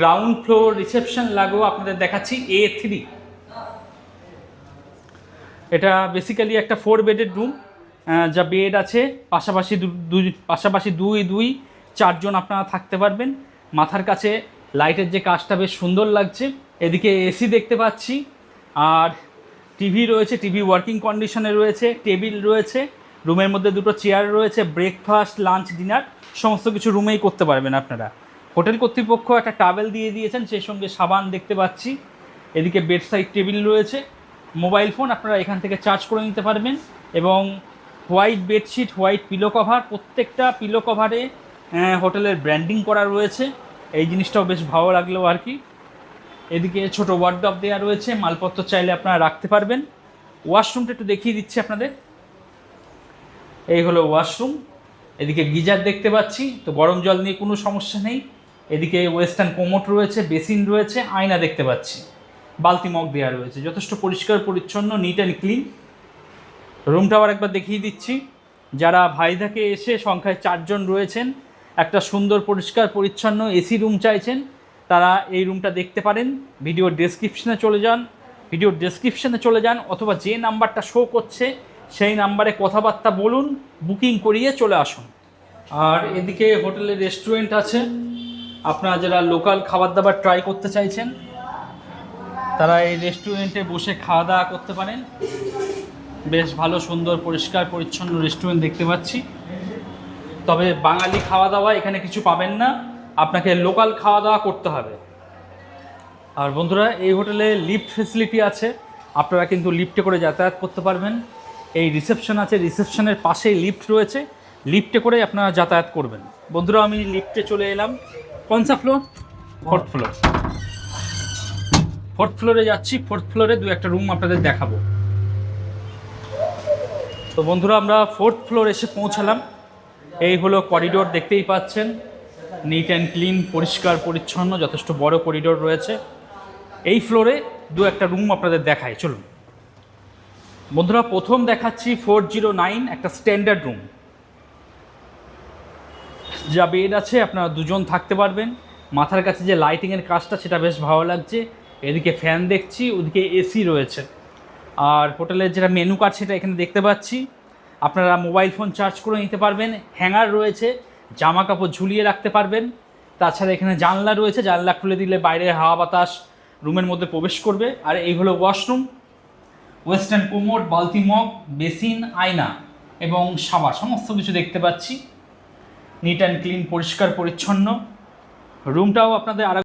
Ground floor reception লাগেও আপনাদের দেখাচ্ছি A3। এটা বেসিক্যালি একটা 4 বেডের রুম, যা বেড আছে পাশাপাশি দুই 4 জন আপনারা থাকতে পারবেন। মাথার কাছে লাইটের যে কাজটা বেশ সুন্দর লাগছে। এদিকে এসি দেখতে পাচ্ছি, আর টিভি রয়েছে, টিভি ওয়ার্কিং কন্ডিশনে রয়েছে, টেবিল রয়েছে, রুমের মধ্যে দুটো চেয়ার রয়েছে। ব্রেকফাস্ট, লাঞ্চ, ডিনার সমস্ত কিছু রুমেই করতে পারবেন আপনারা। হোটেল কর্তৃপক্ষ একটা টাওয়েল দিয়ে দিয়েছেন, সেই সঙ্গে সাবান দেখতে পাচ্ছি। এদিকে বেড সাইড টেবিল রয়েছে, মোবাইল ফোন আপনারা এখান থেকে চার্জ করে নিতে পারবেন, এবং white bedsheet, white pillow cover, প্রত্যেকটা পিলো কভারে হোটেলের ব্র্যান্ডিং করা রয়েছে। এই জিনিসটাও বেশ ভালো লাগলো আর কি। এদিকে ছোট ওয়ার্ডরোব দেওয়া রয়েছে, মালপত্র চাইলে আপনারা রাখতে পারবেন। ওয়াশরুমটা একটু দেখিয়ে দিচ্ছি আপনাদের। এই হলো ওয়াশরুম। এদিকে গিজার দেখতে পাচ্ছি, তো গরম জল নিয়ে কোনো সমস্যা নেই। এদিকে ওয়েস্টার্ন কোমোট রয়েছে, বেসিন রয়েছে, আয়না দেখতে পাচ্ছি, বালতি মগ দেওয়া রয়েছে, যথেষ্ট পরিষ্কার পরিচ্ছন্ন, নিট অ্যান্ড ক্লিন। রুমটাও আরেকবার দেখিয়ে দিচ্ছি। যারা ভাইদাকে এসে সংখ্যায় 4 জন রয়েছেন, একটা সুন্দর পরিষ্কার পরিচ্ছন্ন এসি রুম চাইছেন, তারা এই রুমটা দেখতে পারেন। ভিডিওর ডেসক্রিপশনে চলে যান, অথবা যে নাম্বারটা শো করছে সেই নাম্বারে কথাবার্তা বলুন, বুকিং করিয়ে চলে আসুন। আর এদিকে হোটেলে রেস্টুরেন্ট আছে, আপনারা যারা লোকাল খাবার দাবার ট্রাই করতে চাইছেন তারা এই রেস্টুরেন্টে বসে খাওয়া দাওয়া করতে পারেন। বেশ ভালো সুন্দর পরিষ্কার পরিচ্ছন্ন রেস্টুরেন্ট দেখতে পাচ্ছি। তবে বাঙালি খাওয়া দাওয়া এখানে কিছু পাবেন না, আপনাকে লোকাল খাওয়া দাওয়া করতে হবে। আর বন্ধুরা, এই হোটেলে লিফট ফেসিলিটি আছে, আপনারা কিন্তু লিফটে করে যাতায়াত করতে পারবেন। এই রিসেপশন আছে, রিসেপশনের পাশেই লিফট রয়েছে, লিফটে করে আপনারা যাতায়াত করবেন। বন্ধুরা, আমি লিফটে চলে এলাম। কোনসা ফ্লোর? 4th floor. 4th ফ্লোরে যাচ্ছি। 4th ফ্লোরে 2-1টা রুম আপনাদের দেখাবো। তো বন্ধুরা, আমরা 4th ফ্লোর এসে পৌঁছালাম। এই হলো করিডোর, দেখতেই পাচ্ছেন, নিট অ্যান্ড ক্লিন, পরিষ্কার পরিচ্ছন্ন, যথেষ্ট বড় করিডোর রয়েছে। এই ফ্লোরে 2-1টা রুম আপনাদের দেখাই, চলুন। বন্ধুরা, প্রথম দেখাচ্ছি 409, একটা স্ট্যান্ডার্ড রুম, যা বেড আছে, আপনারা 2 জন থাকতে পারবেন। মাথার কাছে যে লাইটিংয়ের কাজটা সেটা বেশ ভালো লাগছে। এদিকে ফ্যান দেখছি, ওদিকে এসি রয়েছে। আর হোটেলের যেটা মেনু কার্ড সেটা এখানে দেখতে পাচ্ছি। আপনারা মোবাইল ফোন চার্জ করে নিতে পারবেন। হ্যাঙ্গার রয়েছে, জামা কাপড় ঝুলিয়ে রাখতে পারবেন। তাছাড়া এখানে জানলা রয়েছে, জানলা খুলে দিলে বাইরের হাওয়া বাতাস রুমের মধ্যে প্রবেশ করবে। আর এই হলো ওয়াশরুম, ওয়েস্টার্ন কোমোড, বালতি মগ, বেসিন, আয়না এবং সাবান সমস্ত কিছু দেখতে পাচ্ছি। নিট অ্যান্ড ক্লিন, পরিষ্কার পরিচ্ছন্ন। রুমটাও আপনাদের